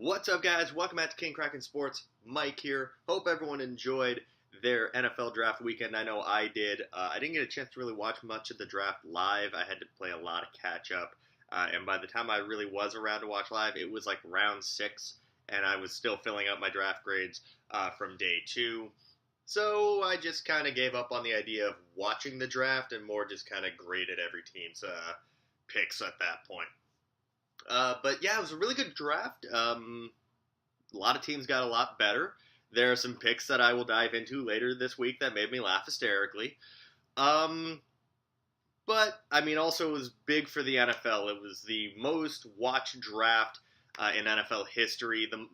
What's up, guys? Welcome back to King Kraken Sports. Mike here. Hope everyone enjoyed their NFL draft weekend. I know I did. I didn't get a chance to really watch much of the draft live. I had to play a lot of catch up. And by the time I really was around to watch live, it was like round 6, and I was still filling out my draft grades from day 2. So I just kind of gave up on the idea of watching the draft and more just kind of graded every team's picks at that point. But yeah, it was a really good draft. A lot of teams got a lot better. There are some picks that I will dive into later this week that made me laugh hysterically. But, I mean, also it was big for the NFL. It was the most watched draft in NFL history, the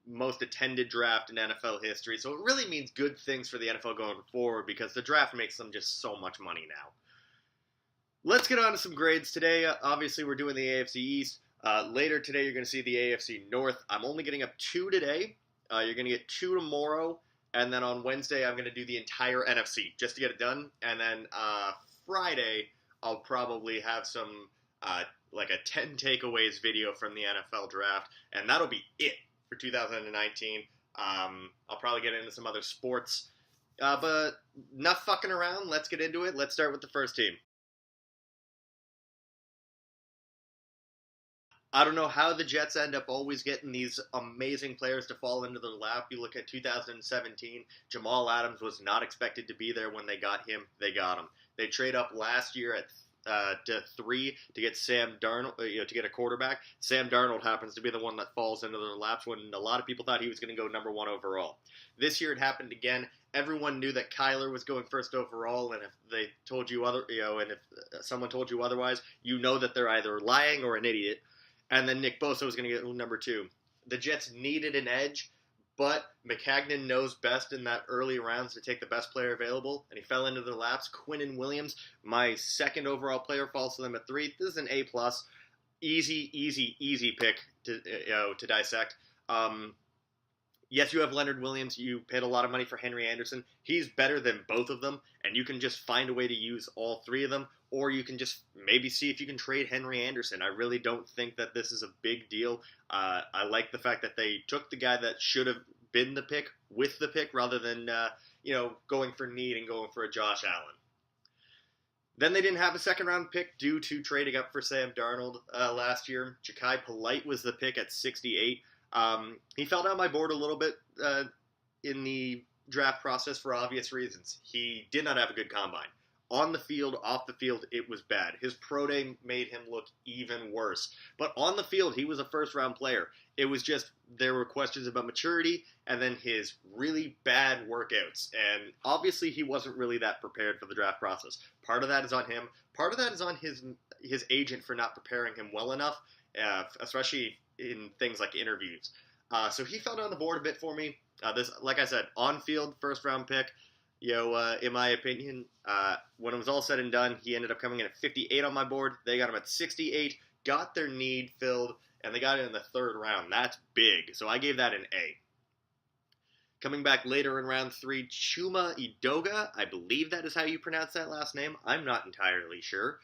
most attended draft in NFL history. So it really means good things for the NFL going forward because the draft makes them just so much money now. Let's get on to some grades today. Obviously, we're doing the AFC East. Later today, you're going to see the AFC North. I'm only getting up 2 today. You're going to get 2 tomorrow. And then on Wednesday, I'm going to do the entire NFC just to get it done. And then Friday, I'll probably have some, like a 10 takeaways video from the NFL draft. And that'll be it for 2019. I'll probably get into some other sports. But enough fucking around. Let's get into it. Let's start with the first team. I don't know how the Jets end up always getting these amazing players to fall into their lap. You look at 2017, Jamal Adams was not expected to be there when they got him. They got him. They trade up last year to 3 to get Sam Darnold, to get a quarterback. Sam Darnold happens to be the one that falls into their laps when a lot of people thought he was going to go number 1 overall. This year it happened again. Everyone knew that Kyler was going first overall, and if they told you and if someone told you otherwise, you know that they're either lying or an idiot. And then Nick Bosa was going to get number 2. The Jets needed an edge, but McCagnon knows best in that early rounds to take the best player available, and he fell into their laps. Quinnen Williams, my 2nd overall player, falls to them at 3. This is an A+. Easy pick to dissect. Yes, you have Leonard Williams. You paid a lot of money for Henry Anderson. He's better than both of them, and you can just find a way to use all 3 of them, or you can just maybe see if you can trade Henry Anderson. I really don't think that this is a big deal. I like the fact that they took the guy that should have been the pick with the pick rather than going for need and going for a Josh Allen. Then they didn't have a 2nd-round pick due to trading up for Sam Darnold last year. Ja'Kai Polite was the pick at 68. He fell down my board a little bit in the draft process for obvious reasons. He did not have a good combine. On the field, off the field, it was bad. His pro day made him look even worse. But on the field, he was a first-round player. It was just there were questions about maturity and then his really bad workouts. And obviously, he wasn't really that prepared for the draft process. Part of that is on him. Part of that is on his agent for not preparing him well enough, especially in things like interviews. So he fell down the board a bit for me. This, like I said, on-field first-round pick. In my opinion, when it was all said and done, he ended up coming in at 58 on my board. They got him at 68, got their need filled, and they got it in the 3rd round. That's big. So I gave that an A. Coming back later in round 3, Chuma Edoga. I believe that is how you pronounce that last name. I'm not entirely sure.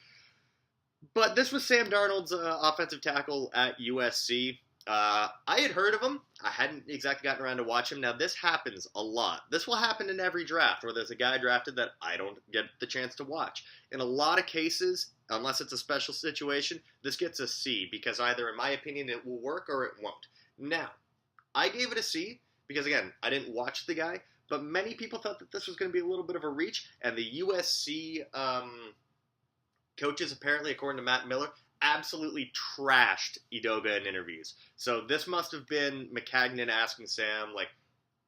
But this was Sam Darnold's offensive tackle at USC. I had heard of him. I hadn't exactly gotten around to watch him. Now, this happens a lot. This will happen in every draft where there's a guy drafted that I don't get the chance to watch. In a lot of cases, unless it's a special situation, this gets a C because either, in my opinion, it will work or it won't. Now, I gave it a C because, again, I didn't watch the guy, but many people thought that this was going to be a little bit of a reach, and the USC coaches, apparently, according to Matt Miller, absolutely trashed Edoga in interviews. So this must have been McCagnon asking Sam, like,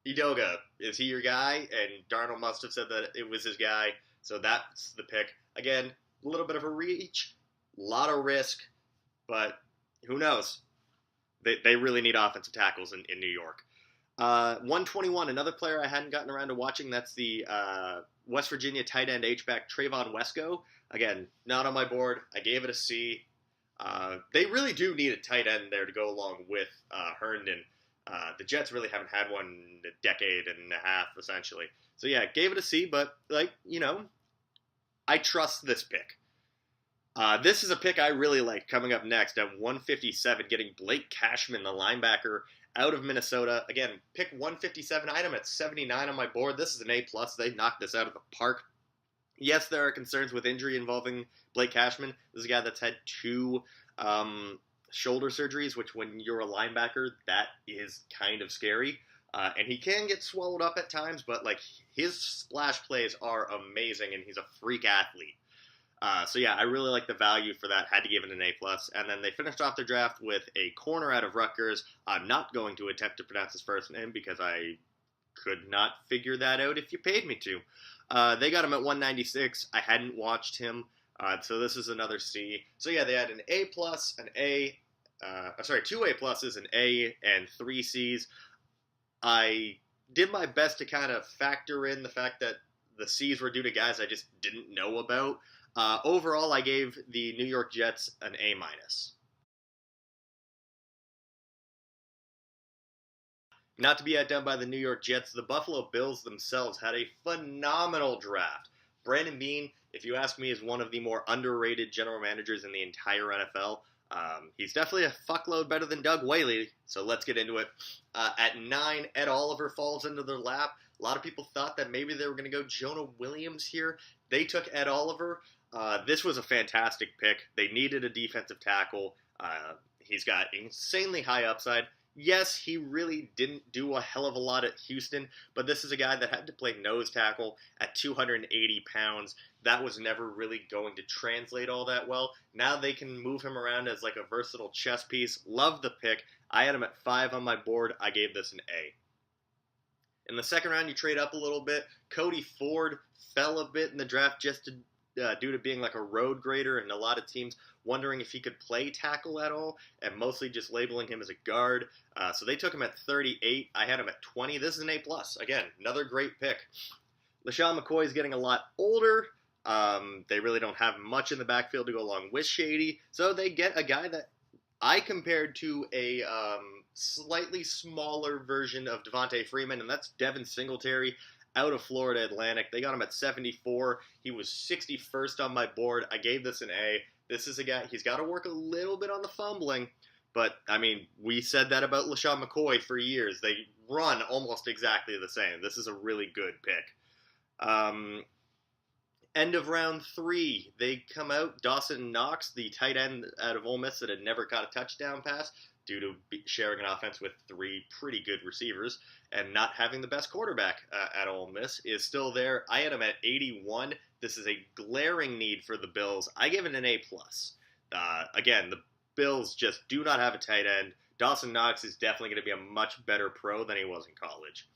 Edoga, is he your guy? And Darnold must have said that it was his guy. So that's the pick. Again, a little bit of a reach, a lot of risk, but who knows? They really need offensive tackles in New York. 121, another player I hadn't gotten around to watching, that's the West Virginia tight end H-back Trayvon Wesco. Again, not on my board. I gave it a C. They really do need a tight end there to go along with Herndon. The Jets really haven't had one in a decade and a half, essentially. So, yeah, gave it a C, but, I trust this pick. This is a pick I really like coming up next at 157, getting Blake Cashman, the linebacker out of Minnesota. Again, pick 157 item at 79 on my board. This is an A+. They knocked this out of the park. Yes, there are concerns with injury involving Blake Cashman. This is a guy that's had two shoulder surgeries, which when you're a linebacker, that is kind of scary. And he can get swallowed up at times, but like his splash plays are amazing, and he's a freak athlete. So yeah, I really like the value for that. Had to give it an A+. And then they finished off their draft with a corner out of Rutgers. I'm not going to attempt to pronounce his first name because I could not figure that out if you paid me to. They got him at 196. I hadn't watched him, so this is another C. So yeah, they had an A+, an A, two A+, an A, and three Cs. I did my best to kind of factor in the fact that the C's were due to guys I just didn't know about. Overall, I gave the New York Jets an A-. Not to be outdone by the New York Jets, the Buffalo Bills themselves had a phenomenal draft. Brandon Beane, if you ask me, is one of the more underrated general managers in the entire NFL. He's definitely a fuckload better than Doug Whaley, so let's get into it. At 9, Ed Oliver falls into their lap. A lot of people thought that maybe they were going to go Jonah Williams here. They took Ed Oliver. This was a fantastic pick. They needed a defensive tackle. He's got insanely high upside. Yes, he really didn't do a hell of a lot at Houston, but this is a guy that had to play nose tackle at 280 pounds. That was never really going to translate all that well. Now they can move him around as like a versatile chess piece. Love the pick. I had him at 5 on my board. I gave this an A. In the second round, you trade up a little bit. Cody Ford fell a bit in the draft just due to being like a road grader, and a lot of teams wondering if he could play tackle at all, and mostly just labeling him as a guard. So they took him at 38. I had him at 20. This is an A+. Again, another great pick. LaShawn McCoy is getting a lot older. They really don't have much in the backfield to go along with Shady, so they get a guy that I compared to a slightly smaller version of Devontae Freeman, and that's Devin Singletary out of Florida Atlantic. They got him at 74. He was 61st on my board. I gave this an A. This is a guy, he's got to work a little bit on the fumbling, but, I mean, we said that about LaShawn McCoy for years. They run almost exactly the same. This is a really good pick. End of round 3, they come out. Dawson Knox, the tight end out of Ole Miss that had never caught a touchdown pass due to sharing an offense with 3 pretty good receivers and not having the best quarterback at Ole Miss, is still there. I had him at 81. This is a glaring need for the Bills. I give it an A+. Again, the Bills just do not have a tight end. Dawson Knox is definitely going to be a much better pro than he was in college.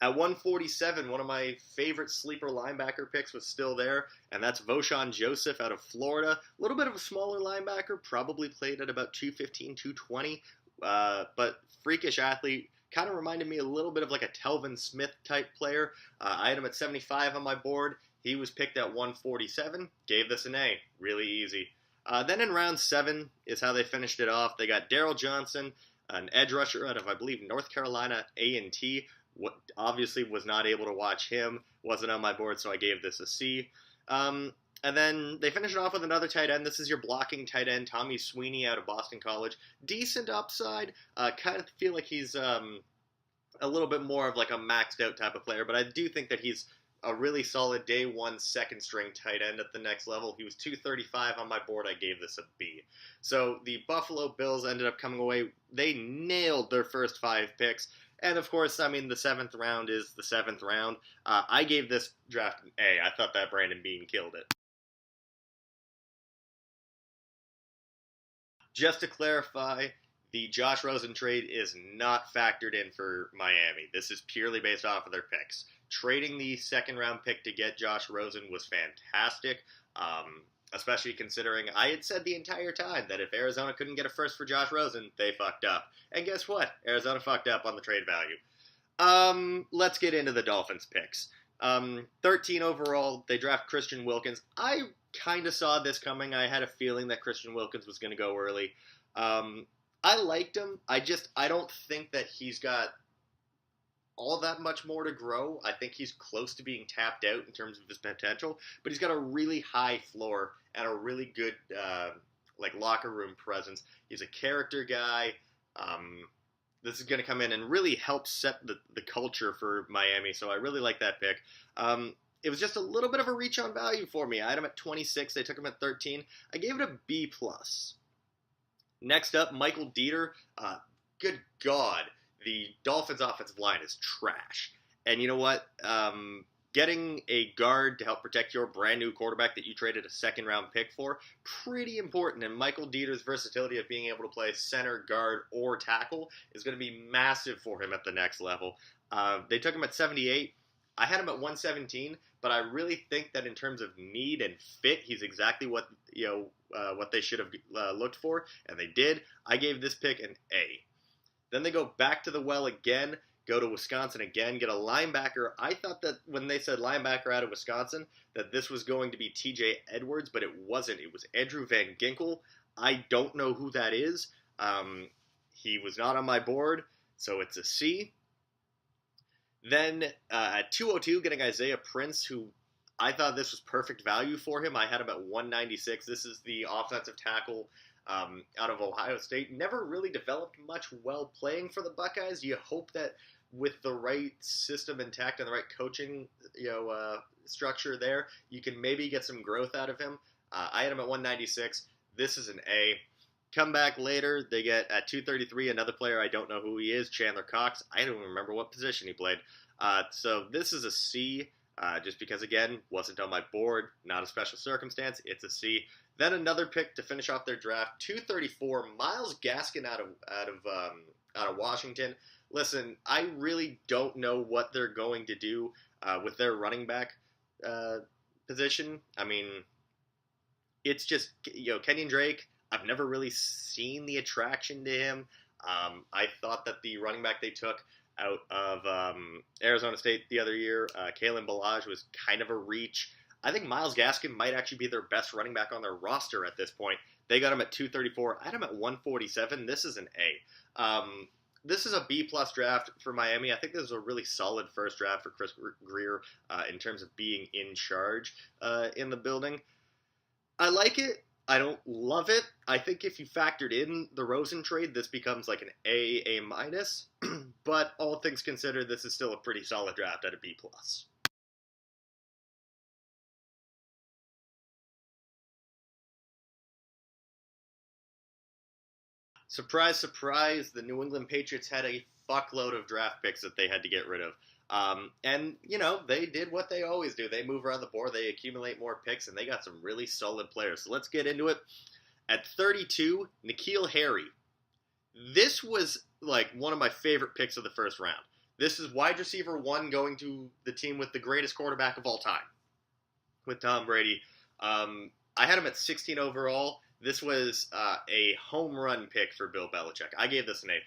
At 147, one of my favorite sleeper linebacker picks was still there, and that's Voshon Joseph out of Florida. A little bit of a smaller linebacker, probably played at about 215, 220, but freakish athlete. Kind of reminded me a little bit of like a Telvin Smith type player. I had him at 75 on my board. He was picked at 147. Gave this an A. Really easy. Then in round 7 is how they finished it off. They got Darryl Johnson, an edge rusher out of, I believe, North Carolina A&T. What obviously was not able to watch him, wasn't on my board, so I gave this a C. And then they finish it off with another tight end. This is your blocking tight end, Tommy Sweeney out of Boston College. Decent upside. Kind of feel like he's a little bit more of like a maxed out type of player, but I do think that he's a really solid day 1 second string tight end at the next level. He was 235 on my board. I gave this a B. So the Buffalo Bills ended up coming away. They nailed their first 5 picks. And, of course, I mean, the 7th round is the 7th round. I gave this draft an A. I thought that Brandon Beane killed it. Just to clarify, the Josh Rosen trade is not factored in for Miami. This is purely based off of their picks. Trading the 2nd round pick to get Josh Rosen was fantastic, especially considering I had said the entire time that if Arizona couldn't get a first for Josh Rosen, they fucked up. And guess what? Arizona fucked up on the trade value. Let's get into the Dolphins picks. 13 overall, they draft Christian Wilkins. I kind of saw this coming. I had a feeling that Christian Wilkins was going to go early. I liked him. I don't think that he's got all that much more to grow. I think he's close to being tapped out in terms of his potential, but he's got a really high floor and a really good like locker room presence. He's a character guy. This is going to come in and really help set the culture for Miami, so I really like that pick. It was just a little bit of a reach on value for me. I had him at 26. They took him at 13. I gave it a B+. Next up, Michael Dieter. Good God, the Dolphins' offensive line is trash. And you know what? Getting a guard to help protect your brand new quarterback that you traded a second-round pick for, pretty important. And Michael Dieter's versatility of being able to play center, guard, or tackle is going to be massive for him at the next level. They took him at 78. I had him at 117, but I really think that in terms of need and fit, he's exactly what they should have looked for, and they did. I gave this pick an A. Then they go back to the well again, go to Wisconsin again, get a linebacker. I thought that when they said linebacker out of Wisconsin, that this was going to be TJ Edwards, but it wasn't. It was Andrew Van Ginkel. I don't know who that is. He was not on my board, so it's a C. Then at 202, getting Isaiah Prince, who I thought this was perfect value for him. I had him at 196. This is the offensive tackle out of Ohio State. Never really developed much while playing for the Buckeyes. You hope that with the right system intact and the right coaching structure there, you can maybe get some growth out of him. I had him at 196. This is an A. Come back later, they get at 233 another player. I don't know who he is, Chandler Cox. I don't remember what position he played. So this is a C, just because, again, wasn't on my board. Not a special circumstance. It's a C. Then another pick to finish off their draft, 234, Myles Gaskin out of Washington. Listen, I really don't know what they're going to do with their running back position. I mean, it's just, Kenyon Drake, I've never really seen the attraction to him. I thought that the running back they took out of Arizona State the other year, Kalen Ballage, was kind of a reach. I think Myles Gaskin might actually be their best running back on their roster at this point. They got him at 234. I had him at 147. This is an A. This is a B+ draft for Miami. I think this is a really solid first draft for Chris Grier in terms of being in charge in the building. I like it. I don't love it. I think if you factored in the Rosen trade, this becomes like an A-. But all things considered, this is still a pretty solid draft at a B+. Surprise, surprise, the New England Patriots had a fuckload of draft picks that they had to get rid of. And, they did what they always do. They move around the board, they accumulate more picks, and they got some really solid players. So let's get into it. At 32, N'Keal Harry. This was, one of my favorite picks of the first round. This is wide receiver 1 going to the team with the greatest quarterback of all time, with Tom Brady. I had him at 16 overall. This was a home run pick for Bill Belichick. I gave this an A+.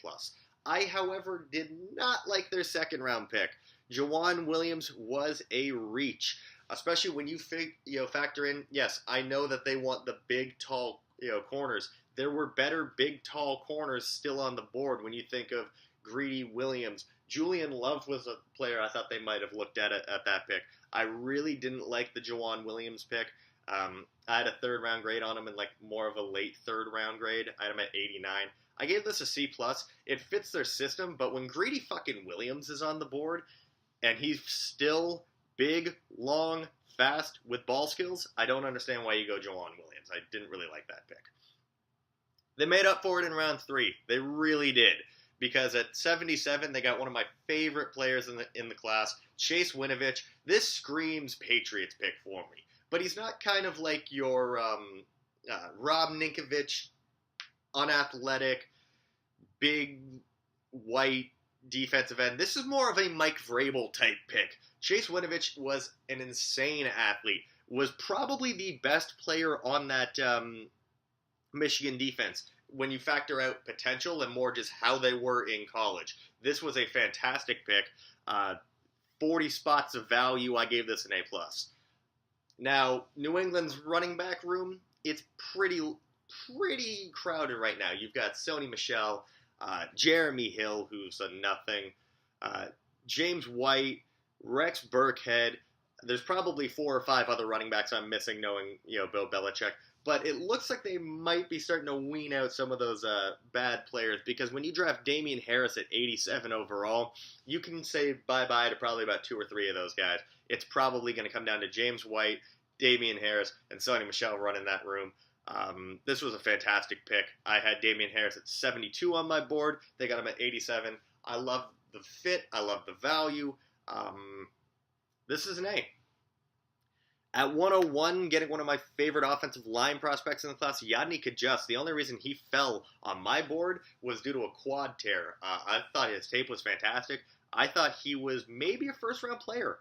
I, however, did not like their second round pick. Jawan Williams was a reach, especially when you factor in, yes, I know that they want the big, tall corners. There were better big, tall corners still on the board when you think of Greedy Williams. Julian Love was a player I thought they might have looked at that pick. I really didn't like the Jawan Williams pick. I had a third round grade on him and more of a late third round grade. I had him at 89. I gave this a C+. It fits their system, but when Greedy fucking Williams is on the board and he's still big, long, fast with ball skills, I don't understand why you go Jawan Williams. I didn't really like that pick. They made up for it in round 3. They really did. Because at 77, they got one of my favorite players in the class, Chase Winovich. This screams Patriots pick for me. But he's not kind of like your Rob Ninkovich, unathletic, big, white defensive end. This is more of a Mike Vrabel type pick. Chase Winovich was an insane athlete. Was probably the best player on that Michigan defense when you factor out potential and more just how they were in college. This was a fantastic pick. 40 spots of value. I gave this an A+. Now, New England's running back room, it's pretty crowded right now. You've got Sony Michel, Jeremy Hill, who's a nothing, James White, Rex Burkhead. There's probably 4 or 5 other running backs I'm missing, knowing Bill Belichick. But it looks like they might be starting to wean out some of those bad players, because when you draft Damian Harris at 87 overall, you can say bye-bye to probably about 2 or 3 of those guys. It's probably going to come down to James White, Damian Harris, and Sonny Michel running that room. This was a fantastic pick. I had Damian Harris at 72 on my board. They got him at 87. I love the fit. I love the value. This is an A. At 101, getting one of my favorite offensive line prospects in the class, Yadni Kajus. The only reason he fell on my board was due to a quad tear. I thought his tape was fantastic. I thought he was maybe a first-round player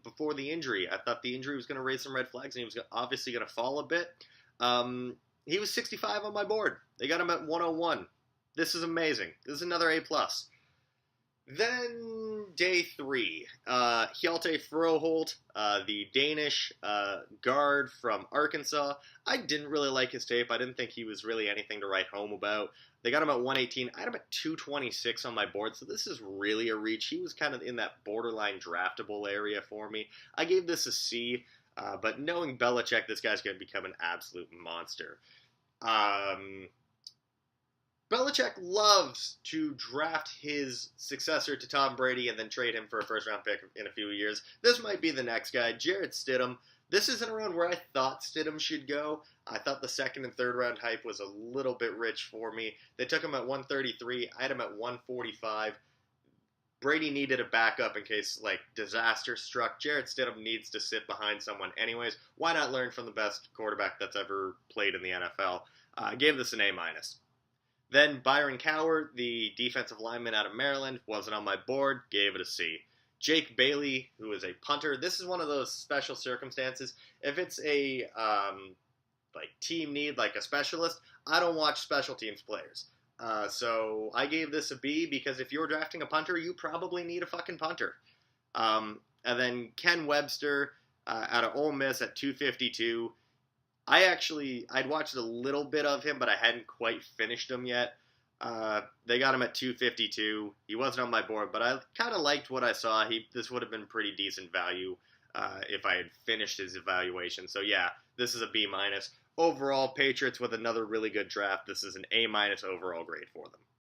before the injury. I thought the injury was going to raise some red flags, and he was obviously going to fall a bit. He was 65 on my board. They got him at 101. This is amazing. This is another A+. Then, day 3, Hjalte Froholt, the Danish guard from Arkansas. I didn't really like his tape. I didn't think he was really anything to write home about. They got him at 118. I had him at 226 on my board, so this is really a reach. He was kind of in that borderline draftable area for me. I gave this a C, but knowing Belichick, this guy's going to become an absolute monster. Belichick loves to draft his successor to Tom Brady and then trade him for a first-round pick in a few years. This might be the next guy, Jarrett Stidham. This isn't around where I thought Stidham should go. I thought the second and third round hype was a little bit rich for me. They took him at 133. I had him at 145. Brady needed a backup in case, disaster struck. Jarrett Stidham needs to sit behind someone anyways. Why not learn from the best quarterback that's ever played in the NFL? I gave this an A-. Then Byron Cowher, the defensive lineman out of Maryland, wasn't on my board, gave it a C. Jake Bailey, who is a punter, this is one of those special circumstances. If it's a team need, like a specialist, I don't watch special teams players. So I gave this a B, because if you're drafting a punter, you probably need a fucking punter. And then Ken Webster out of Ole Miss at 252. I'd watched a little bit of him, but I hadn't quite finished him yet. They got him at 252. He wasn't on my board, but I kind of liked what I saw. This would have been pretty decent value if I had finished his evaluation. So yeah, this is a B-. Overall, Patriots with another really good draft. This is an A- overall grade for them.